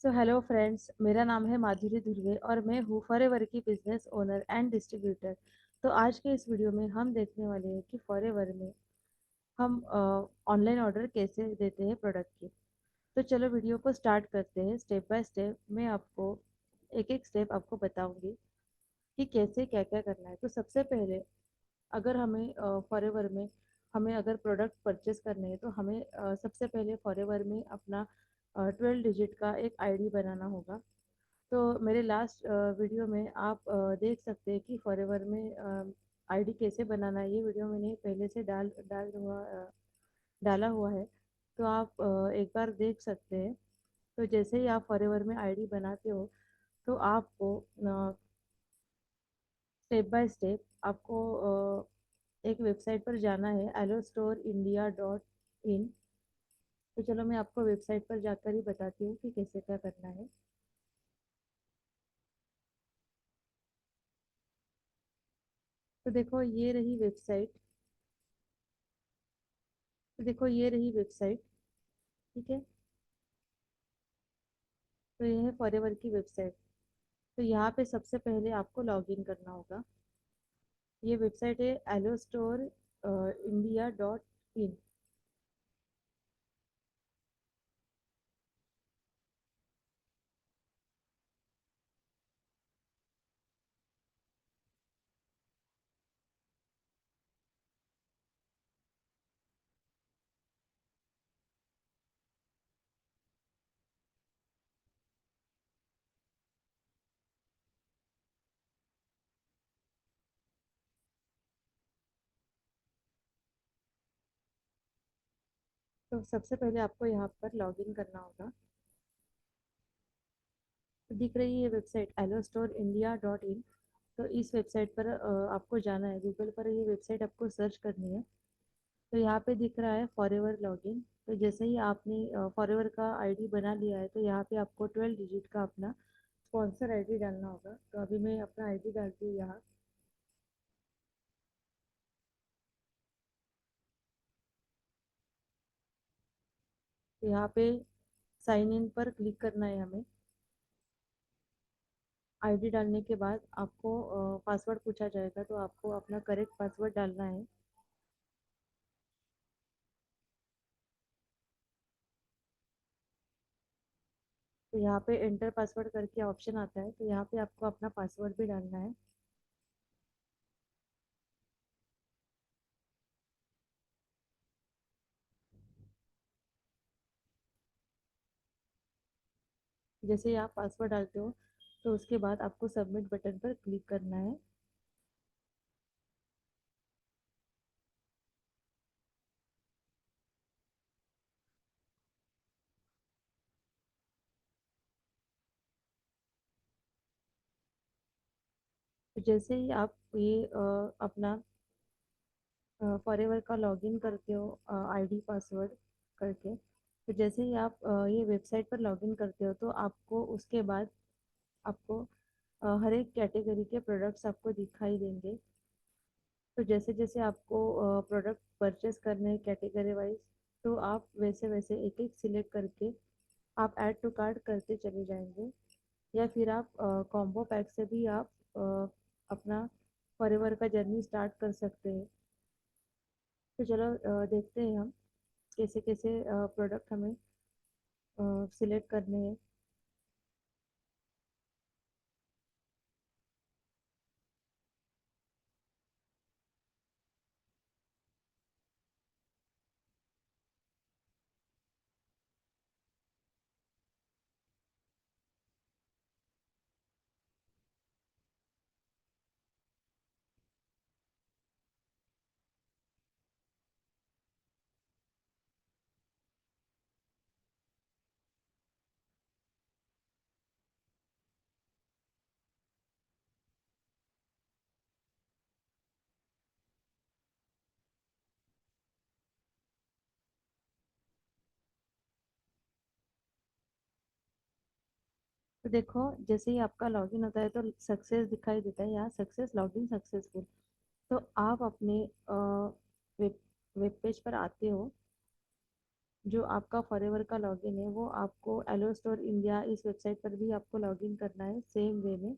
Hello friends, मेरा नाम है माधुरी धुर्वे और मैं हूँ फॉरएवर की बिजनेस ओनर एंड डिस्ट्रीब्यूटर। तो आज के इस वीडियो में हम देखने वाले हैं कि फॉरएवर में हम ऑनलाइन ऑर्डर कैसे देते हैं प्रोडक्ट की। तो चलो वीडियो को स्टार्ट करते हैं। स्टेप बाय स्टेप मैं आपको एक एक स्टेप आपको बताऊंगी कि कैसे क्या क्या करना है। तो सबसे पहले अगर हमें फॉरएवर में हमें अगर प्रोडक्ट परचेस करने हैं तो हमें सबसे पहले फॉरएवर में अपना 12 डिजिट का एक आईडी बनाना होगा। तो मेरे लास्ट वीडियो में आप देख सकते हैं कि फॉरएवर में आईडी कैसे बनाना है। ये वीडियो मैंने पहले से डाला हुआ है। तो आप एक बार देख सकते हैं। तो जैसे ही आप फॉरएवर में आईडी बनाते हो तो आपको स्टेप बाय स्टेप आपको एक वेबसाइट पर जाना है, allostorindia.in। तो चलो मैं आपको वेबसाइट पर जाकर ही बताती हूँ कि कैसे क्या करना है। तो देखो ये रही वेबसाइट। तो देखो ये रही वेबसाइट। ठीक है। तो ये है फॉरएवर की वेबसाइट। तो यहाँ पे सबसे पहले आपको लॉग इन करना होगा। ये वेबसाइट है allostorindia.in। तो सबसे पहले आपको यहाँ पर लॉग इन करना होगा। तो दिख रही है वेबसाइट allostorindia.in। तो इस वेबसाइट पर आपको जाना है। गूगल पर ये वेबसाइट आपको सर्च करनी है। तो यहाँ पे दिख रहा है फॉरएवर लॉगिन। तो जैसे ही आपने फॉरएवर का आईडी बना लिया है तो यहाँ पे आपको 12 डिजिट का अपना स्पॉन्सर आईडी डालना होगा। तो अभी मैं अपना आईडी डालती हूँ यहाँ। तो यहाँ पे साइन इन पर क्लिक करना है हमें। आईडी डालने के बाद आपको पासवर्ड पूछा जाएगा, तो आपको अपना करेक्ट पासवर्ड डालना है। तो यहाँ पे एंटर पासवर्ड करके ऑप्शन आता है, तो यहाँ पे आपको अपना पासवर्ड भी डालना है। जैसे ही आप पासवर्ड डालते हो तो उसके बाद आपको सबमिट बटन पर क्लिक करना है। तो जैसे ही आप ये अपना फॉरएवर का लॉगिन करते हो आईडी पासवर्ड करके, तो जैसे ही आप ये वेबसाइट पर लॉगिन करते हो तो आपको उसके बाद आपको हर एक कैटेगरी के प्रोडक्ट्स आपको दिखाई देंगे। तो जैसे जैसे आपको प्रोडक्ट परचेस करने हैं कैटेगरी वाइज, तो आप वैसे वैसे एक एक सिलेक्ट करके आप ऐड टू कार्ट करते चले जाएंगे। या फिर आप कॉम्बो पैक से भी आप अपना फॉरएवर का जर्नी स्टार्ट कर सकते हैं। तो चलो देखते हैं हम कैसे कैसे प्रोडक्ट हमें सिलेक्ट करने हैं। तो देखो जैसे ही आपका लॉगिन होता है तो सक्सेस दिखाई देता है यहाँ, सक्सेस लॉगिन सक्सेसफुल। तो आप अपने वेब वेब पेज पर आते हो। जो आपका फॉरएवर का लॉगिन है वो आपको एलो स्टोर इंडिया इस वेबसाइट पर भी आपको लॉगिन करना है सेम वे में।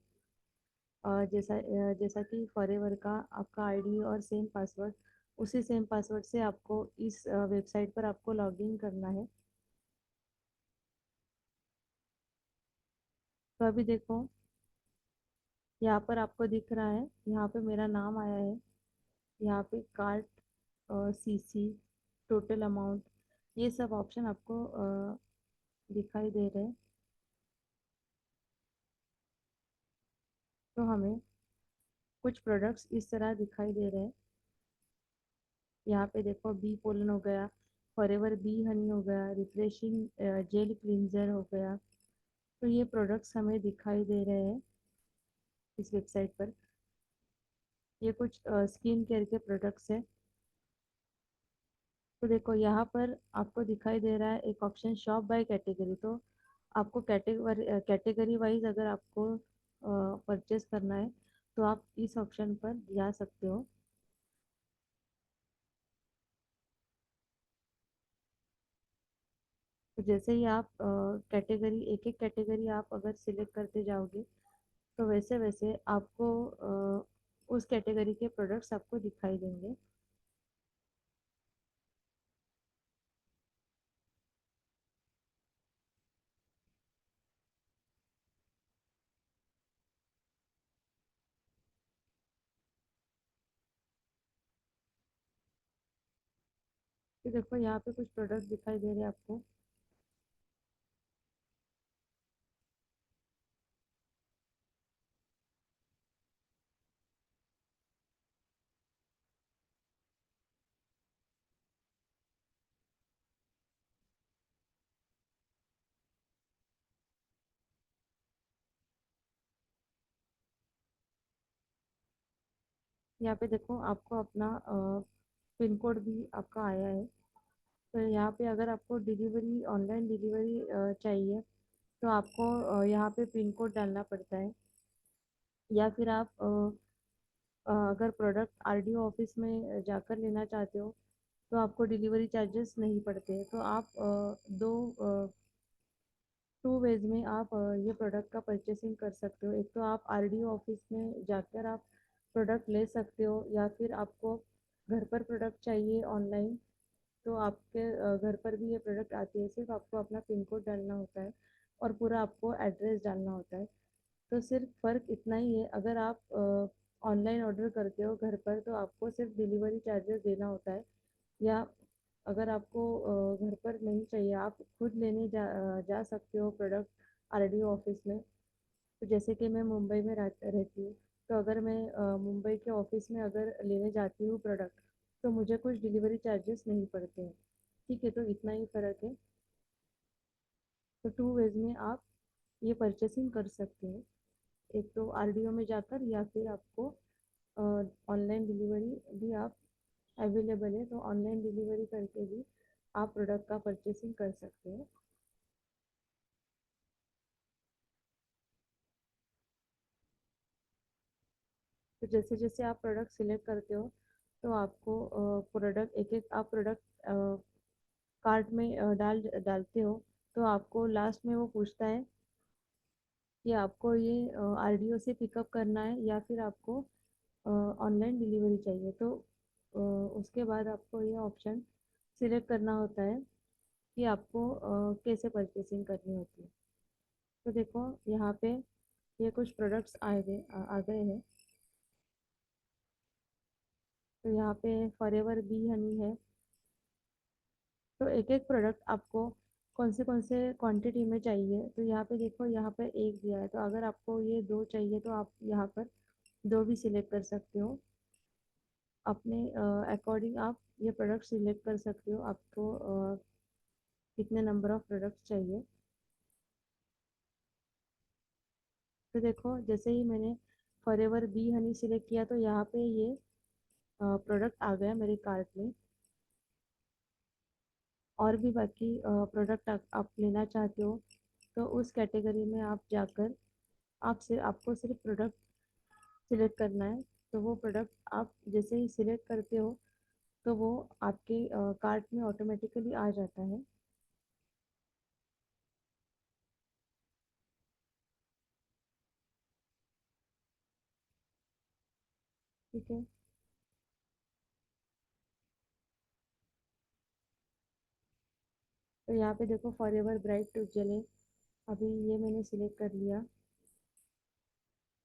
जैसा कि फॉरएवर का आपका आईडी और सेम पासवर्ड, उसी सेम पासवर्ड से आपको इस वेबसाइट पर आपको लॉगिन करना है। तो अभी देखो, यहाँ पर आपको दिख रहा है, यहाँ पे मेरा नाम आया है, यहाँ पे कार्ट, सीसी, टोटल अमाउंट, ये सब ऑप्शन आपको दिखाई दे रहे हैं। तो हमें कुछ प्रोडक्ट्स इस तरह दिखाई दे रहे हैं। यहाँ पे देखो, बी पोलन हो गया, फॉरएवर बी हनी हो गया, रिफ्रेशिंग जेल क्लींजर हो गया। तो ये प्रोडक्ट्स हमें दिखाई दे रहे हैं इस वेबसाइट पर। ये कुछ स्किन केयर के प्रोडक्ट्स हैं। तो देखो, यहाँ पर आपको दिखाई दे रहा है एक ऑप्शन शॉप बाय कैटेगरी। तो आपको कैटेगरी वाइज अगर आपको परचेस करना है तो आप इस ऑप्शन पर जा सकते हो। तो जैसे ही आप कैटेगरी, एक एक कैटेगरी आप अगर सिलेक्ट करते जाओगे तो वैसे वैसे आपको उस कैटेगरी के प्रोडक्ट्स आपको दिखाई देंगे। तो देखो, यहाँ पे कुछ प्रोडक्ट्स दिखाई दे रहे हैं आपको। यहाँ पे देखो, आपको अपना पिन कोड भी आपका आया है। तो यहाँ पे अगर आपको डिलीवरी, ऑनलाइन डिलीवरी चाहिए तो आपको यहाँ पे पिन कोड डालना पड़ता है। या फिर आप अगर प्रोडक्ट आरडीओ ऑफिस में जाकर लेना चाहते हो तो आपको डिलीवरी चार्जेस नहीं पड़ते। तो आप दो टू वेज में आप ये प्रोडक्ट का परचेसिंग कर सकते हो। एक तो आप आरडीओ ऑफिस में जाकर आप प्रोडक्ट ले सकते हो, या फिर आपको घर पर प्रोडक्ट चाहिए ऑनलाइन तो आपके घर पर भी ये प्रोडक्ट आती है। सिर्फ आपको अपना पिन कोड डालना होता है और पूरा आपको एड्रेस डालना होता है। तो सिर्फ फ़र्क इतना ही है, अगर आप ऑनलाइन ऑर्डर करते हो घर पर तो आपको सिर्फ डिलीवरी चार्जेस देना होता है। या अगर आपको घर पर नहीं चाहिए, आप खुद लेने जा सकते हो प्रोडक्ट आरडीओ ऑफिस में। तो जैसे कि मैं मुंबई में रहती हूँ, तो अगर मैं मुंबई के ऑफिस में अगर लेने जाती हूँ प्रोडक्ट तो मुझे कुछ डिलीवरी चार्जेस नहीं पड़ते हैं। ठीक है, तो इतना ही फ़र्क है। तो टू वेज में आप ये परचेसिंग कर सकते हैं, एक तो आरडीओ में जाकर, या फिर आपको ऑनलाइन डिलीवरी भी आप अवेलेबल है, तो ऑनलाइन डिलीवरी करके भी आप प्रोडक्ट का परचेसिंग कर सकते हैं। तो जैसे जैसे आप प्रोडक्ट सिलेक्ट करते हो तो आपको प्रोडक्ट, एक एक आप प्रोडक्ट कार्ट में डालते हो तो आपको लास्ट में वो पूछता है कि आपको ये आरडीओ से पिकअप करना है या फिर आपको ऑनलाइन डिलीवरी चाहिए। तो उसके बाद आपको ये ऑप्शन सिलेक्ट करना होता है कि आपको कैसे परचेसिंग करनी होती है। तो देखो, यहाँ पे ये कुछ प्रोडक्ट्स आ गए हैं। तो यहाँ पे फॉरएवर बी हनी है। तो एक एक प्रोडक्ट आपको कौन से क्वांटिटी में चाहिए, तो यहाँ पे देखो, यहाँ पे एक दिया है, तो अगर आपको ये दो चाहिए तो आप यहाँ पर दो भी सिलेक्ट कर सकते हो। अपने अकॉर्डिंग आप ये प्रोडक्ट सिलेक्ट कर सकते हो, आपको कितने नंबर ऑफ प्रोडक्ट्स चाहिए। तो देखो, जैसे ही मैंने फॉरएवर बी हनी सिलेक्ट किया तो यहाँ पे ये प्रोडक्ट आ गया मेरे कार्ट में। और भी बाकी प्रोडक्ट आप लेना चाहते हो तो उस कैटेगरी में आप जाकर आपको सिर्फ प्रोडक्ट सिलेक्ट करना है। तो वो प्रोडक्ट आप जैसे ही सिलेक्ट करते हो तो वो आपके कार्ट में ऑटोमेटिकली आ जाता है। ठीक है। तो यहाँ पे देखो फॉरएवर ब्राइट उज्जले, अभी ये मैंने सिलेक्ट कर लिया।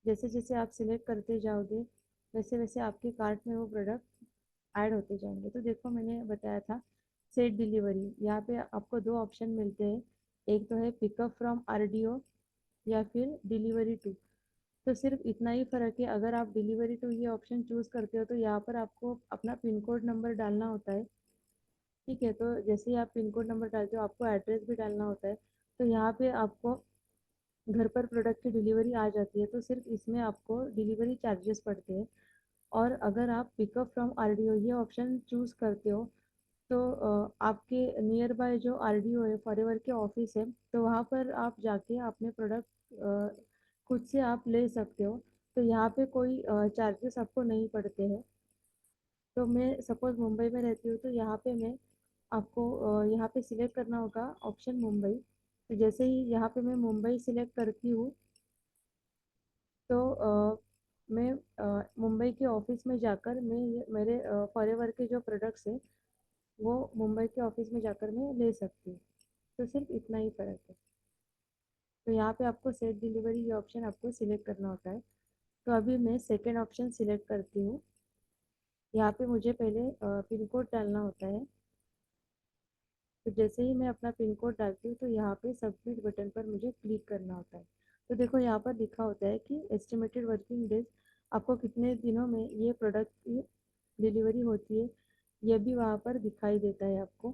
जैसे जैसे आप सिलेक्ट करते जाओगे वैसे वैसे आपके कार्ट में वो प्रोडक्ट ऐड होते जाएंगे। तो देखो मैंने बताया था सेट डिलीवरी, यहाँ पे आपको दो ऑप्शन मिलते हैं। एक तो है पिकअप फ्रॉम आरडीओ या फिर डिलीवरी टू। तो सिर्फ इतना ही फ़र्क है, अगर आप डिलीवरी टू ये ऑप्शन चूज़ करते हो तो यहाँ पर आपको अपना पिन कोड नंबर डालना होता है। ठीक है, तो जैसे ही आप पिन कोड नंबर डालते हो आपको एड्रेस भी डालना होता है। तो यहाँ पे आपको घर पर प्रोडक्ट की डिलीवरी आ जाती है, तो सिर्फ इसमें आपको डिलीवरी चार्जेस पड़ते हैं। और अगर आप पिकअप फ्रॉम आरडीओ ये ऑप्शन चूज़ करते हो तो आपके नियर बाय जो आरडीओ है, फॉरएवर के ऑफिस है, तो वहाँ पर आप जाके अपने प्रोडक्ट खुद से आप ले सकते हो। तो यहाँ पे कोई चार्जेस आपको नहीं पड़ते हैं। तो मैं सपोज़ मुंबई में रहती हूँ, तो यहाँ पे मैं आपको यहाँ पे सिलेक्ट करना होगा ऑप्शन मुंबई। तो जैसे ही यहाँ पे मैं मुंबई सिलेक्ट करती हूँ तो मैं मुंबई के ऑफिस में जाकर मैं मेरे फॉरएवर के जो प्रोडक्ट्स हैं वो मुंबई के ऑफिस में जाकर मैं ले सकती हूँ। तो सिर्फ इतना ही फ़र्क है। तो यहाँ पे आपको सेट डिलीवरी ये ऑप्शन आपको सिलेक्ट करना होता है। तो अभी मैं सेकेंड ऑप्शन सिलेक्ट करती हूँ। यहाँ पे मुझे पहले पिन कोड डालना होता है। तो जैसे ही मैं अपना पिन कोड डालती हूँ तो यहाँ पे सबमिट बटन पर मुझे क्लिक करना होता है। तो देखो यहाँ पर लिखा होता है कि एस्टिमेटेड वर्किंग डेज, आपको कितने दिनों में ये प्रोडक्ट की डिलीवरी होती है, ये भी वहाँ पर दिखाई देता है आपको।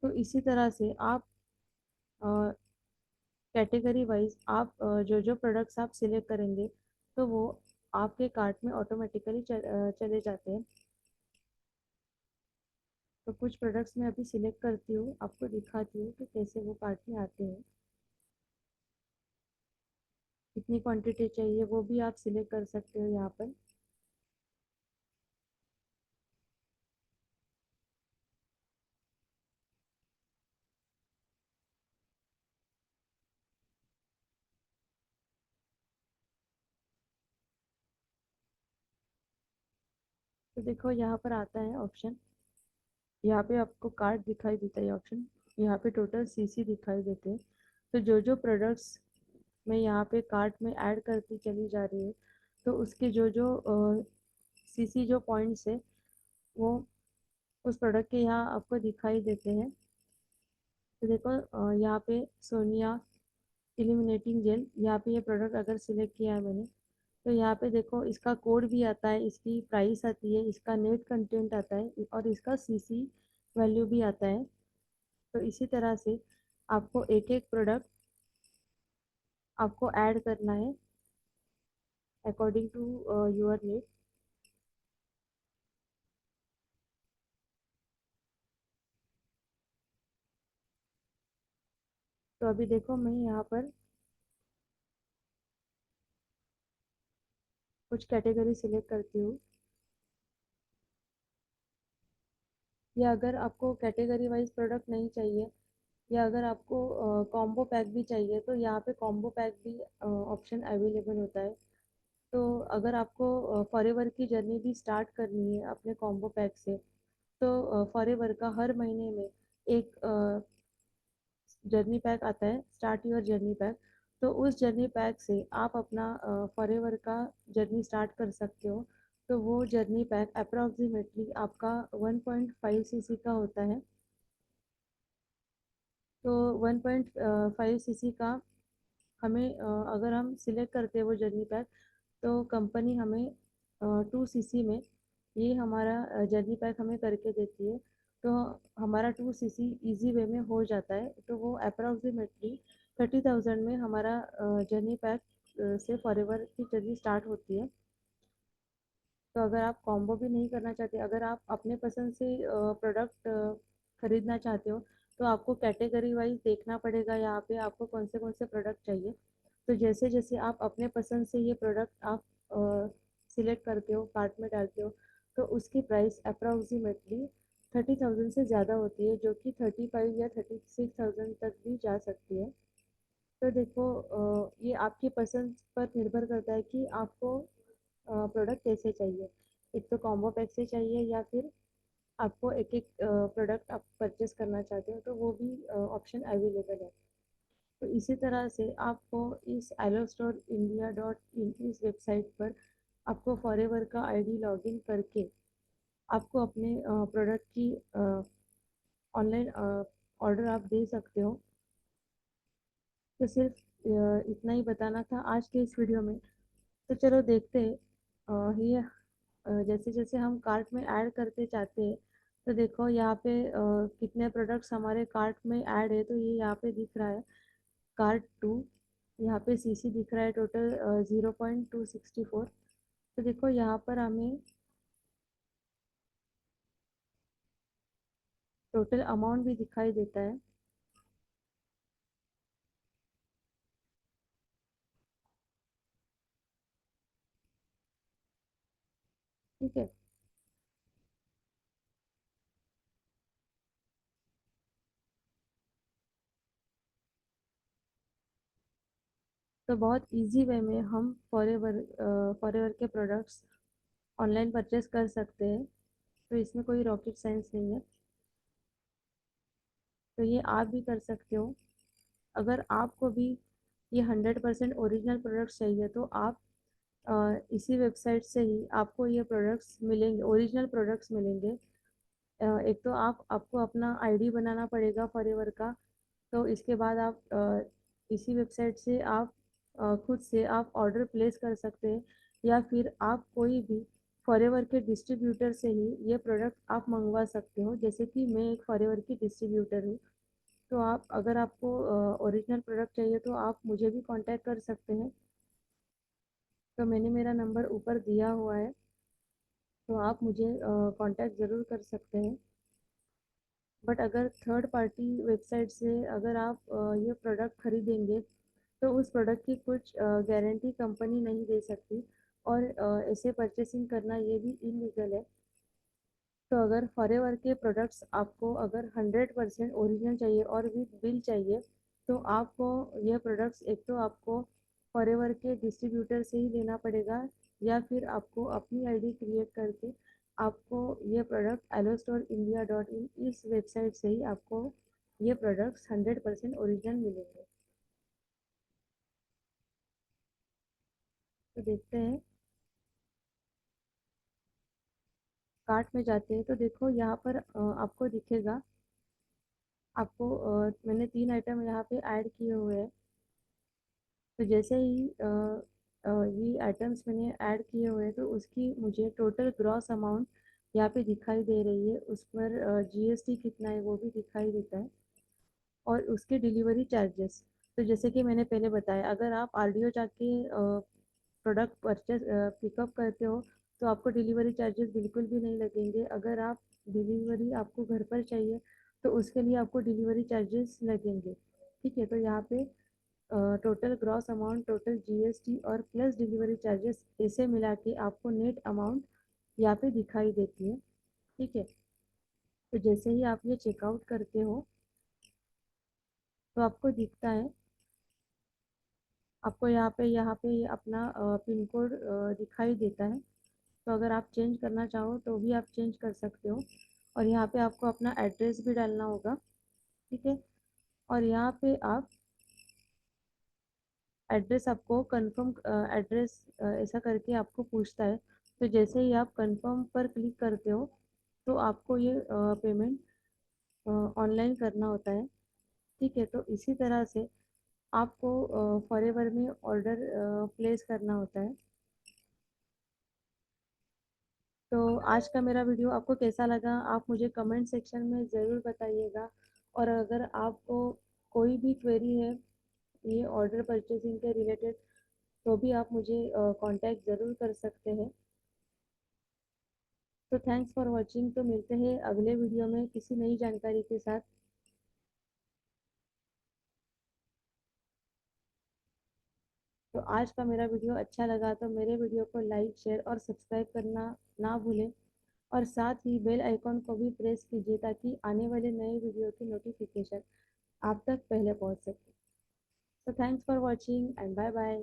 तो इसी तरह से आप कैटेगरी वाइज आप जो जो प्रोडक्ट्स आप सिलेक्ट करेंगे तो वो आपके कार्ट में ऑटोमेटिकली चले जाते हैं। तो कुछ प्रोडक्ट्स मैं अभी सिलेक्ट करती हूँ, आपको दिखाती हूँ कि कैसे वो कार्ट में आते हैं। कितनी क्वांटिटी चाहिए वो भी आप सिलेक्ट कर सकते हो यहाँ पर। तो देखो यहाँ पर आता है ऑप्शन, यहाँ पे आपको कार्ट दिखाई देता है ऑप्शन, यहाँ पे टोटल सीसी दिखाई देते हैं। तो जो जो प्रोडक्ट्स मैं यहाँ पे कार्ट में ऐड करती चली जा रही हूँ तो उसके जो जो सीसी जो पॉइंट्स है वो उस प्रोडक्ट के यहाँ आपको दिखाई देते हैं। तो देखो यहाँ पे सोनिया इल्यूमिनेटिंग जेल, यहाँ पे ये प्रोडक्ट अगर सिलेक्ट किया है मैंने तो यहाँ पे देखो इसका कोड भी आता है, इसकी प्राइस आती है, इसका नेट कंटेंट आता है और इसका सीसी वैल्यू भी आता है। तो इसी तरह से आपको एक एक प्रोडक्ट आपको ऐड करना है अकॉर्डिंग टू योर नीड। तो अभी देखो मैं यहाँ पर कुछ कैटेगरी सिलेक्ट करती हूँ, या अगर आपको कैटेगरी वाइज प्रोडक्ट नहीं चाहिए या अगर आपको कॉम्बो पैक भी चाहिए तो यहाँ पे कॉम्बो पैक भी ऑप्शन अवेलेबल होता है। तो अगर आपको फॉरएवर की जर्नी भी स्टार्ट करनी है अपने कॉम्बो पैक से तो फॉरएवर का हर महीने में एक जर्नी पैक आता है, स्टार्ट योर जर्नी पैक। तो उस जर्नी पैक से आप अपना फॉरएवर का जर्नी स्टार्ट कर सकते हो। तो वो जर्नी पैक अप्रॉक्सीमेटली आपका 1.5 सीसी का होता है। तो 1.5 सीसी का हमें अगर हम सिलेक्ट करते हैं वो जर्नी पैक तो कंपनी हमें 2 सीसी में ये हमारा जर्नी पैक हमें करके देती है। तो हमारा 2 सीसी इजी वे में हो जाता है। तो वो अप्रॉक्सीमेटली 30,000 में हमारा जर्नी पैक से फॉरएवर की जर्नी स्टार्ट होती है। तो अगर आप कॉम्बो भी नहीं करना चाहते, अगर आप अपने पसंद से प्रोडक्ट खरीदना चाहते हो तो आपको कैटेगरी वाइज देखना पड़ेगा यहाँ पे आपको कौन से प्रोडक्ट चाहिए। तो जैसे जैसे आप अपने पसंद से ये प्रोडक्ट आप सिलेक्ट करते हो कार्ट में डालते हो तो उसकी प्राइस अप्रॉक्सीमेटली 30,000 से ज़्यादा होती है, जो कि 35 या 36,000 तक भी जा सकती है। तो देखो, ये आपकी पसंद पर निर्भर करता है कि आपको प्रोडक्ट कैसे चाहिए। एक तो कॉम्बो पैक से चाहिए, या फिर आपको एक एक प्रोडक्ट आप परचेस करना चाहते हो, तो वो भी ऑप्शन अवेलेबल है। तो इसी तरह से आपको इस Ello Store India dot in इस वेबसाइट पर आपको फॉरएवर का आईडी लॉगिन करके आपको अपने प्रोडक्ट की ऑनलाइन ऑर्डर आप दे सकते हो। तो सिर्फ इतना ही बताना था आज के इस वीडियो में। तो चलो देखते हैं। ये जैसे जैसे हम कार्ट में ऐड करते जाते हैं, तो देखो यहाँ पे कितने प्रोडक्ट्स हमारे कार्ट में ऐड है। तो ये यहाँ पे दिख रहा है कार्ट टू। यहाँ पे सीसी दिख रहा है टोटल 0.264। तो देखो यहाँ पर हमें टोटल अमाउंट भी दिखाई देता है। ठीक है। तो बहुत इजी वे में हम फॉरएवर के प्रोडक्ट्स ऑनलाइन परचेस कर सकते हैं। तो इसमें कोई रॉकेट साइंस नहीं है। तो ये आप भी कर सकते हो। अगर आपको भी ये 100% ओरिजिनल प्रोडक्ट्स चाहिए, तो आप इसी वेबसाइट से ही आपको ये प्रोडक्ट्स मिलेंगे, ओरिजिनल प्रोडक्ट्स मिलेंगे। एक तो आपको अपना आईडी बनाना पड़ेगा फॉरएवर का। तो इसके बाद आप इसी वेबसाइट से आप खुद से आप ऑर्डर प्लेस कर सकते हैं, या फिर आप कोई भी फॉरएवर के डिस्ट्रीब्यूटर से ही ये प्रोडक्ट आप मंगवा सकते हो। जैसे कि मैं एक फॉरएवर की डिस्ट्रीब्यूटर हूँ। तो आप, अगर आपको ओरिजिनल प्रोडक्ट चाहिए, तो आप मुझे भी कांटेक्ट कर सकते हैं। तो मैंने मेरा नंबर ऊपर दिया हुआ है, तो आप मुझे कांटेक्ट ज़रूर कर सकते हैं। बट अगर थर्ड पार्टी वेबसाइट से अगर आप ये प्रोडक्ट खरीदेंगे, तो उस प्रोडक्ट की कुछ गारंटी कंपनी नहीं दे सकती। और ऐसे परचेसिंग करना ये भी इलीगल है। तो अगर फॉरएवर के प्रोडक्ट्स आपको अगर 100% ओरिजिनल चाहिए और विद बिल चाहिए, तो आपको ये प्रोडक्ट्स एक तो आपको फॉरएवर के डिस्ट्रीब्यूटर से ही लेना पड़ेगा, या फिर आपको अपनी आईडी क्रिएट करके आपको ये प्रोडक्ट alostore.india.in इस वेबसाइट से ही आपको ये प्रोडक्ट्स 100% ओरिजिनल मिलेंगे। तो देखते हैं, कार्ट में जाते हैं। तो देखो यहाँ पर आपको दिखेगा, आपको मैंने 3 आइटम यहाँ पे ऐड किए हुए हैं। तो जैसे ही ये आइटम्स मैंने ऐड किए हुए हैं, तो उसकी मुझे टोटल ग्रॉस अमाउंट यहाँ पे दिखाई दे रही है। उस पर जीएसटी कितना है वो भी दिखाई देता है, और उसके डिलीवरी चार्जेस। तो जैसे कि मैंने पहले बताया, अगर आप आरडीओ जाके प्रोडक्ट परचेस पिकअप करते हो, तो आपको डिलीवरी चार्जेस बिल्कुल भी नहीं लगेंगे। अगर आप डिलीवरी आपको घर पर चाहिए, तो उसके लिए आपको डिलीवरी चार्जेस लगेंगे। ठीक है। तो यहाँ पे total gross amount, total GST और प्लस डिलीवरी चार्जेस ऐसे मिला के आपको नेट अमाउंट यहाँ पे दिखाई देती है। ठीक है। तो जैसे ही आप ये चेकआउट करते हो, तो आपको दिखता है, आपको यहाँ पे अपना पिन कोड दिखाई देता है। तो अगर आप चेंज करना चाहो तो भी आप चेंज कर सकते हो। और यहाँ पे आपको अपना एड्रेस भी डालना होगा। ठीक है। और यहाँ पे आप एड्रेस, आपको कंफर्म एड्रेस ऐसा करके आपको पूछता है। तो जैसे ही आप कंफर्म पर क्लिक करते हो, तो आपको ये पेमेंट ऑनलाइन करना होता है। ठीक है। तो इसी तरह से आपको फॉरएवर में ऑर्डर प्लेस करना होता है। तो आज का मेरा वीडियो आपको कैसा लगा, आप मुझे कमेंट सेक्शन में ज़रूर बताइएगा। और अगर आपको कोई भी क्वेरी है ये ऑर्डर परचेसिंग के रिलेटेड, तो भी आप मुझे कांटेक्ट ज़रूर कर सकते हैं। तो थैंक्स फॉर वॉचिंग। तो मिलते हैं अगले वीडियो में किसी नई जानकारी के साथ। तो आज का मेरा वीडियो अच्छा लगा तो मेरे वीडियो को लाइक, शेयर और सब्सक्राइब करना ना भूलें। और साथ ही बेल आइकॉन को भी प्रेस कीजिए, ताकि आने वाले नए वीडियो की नोटिफिकेशन आप तक पहले पहुंच सके। So thanks for watching and bye bye.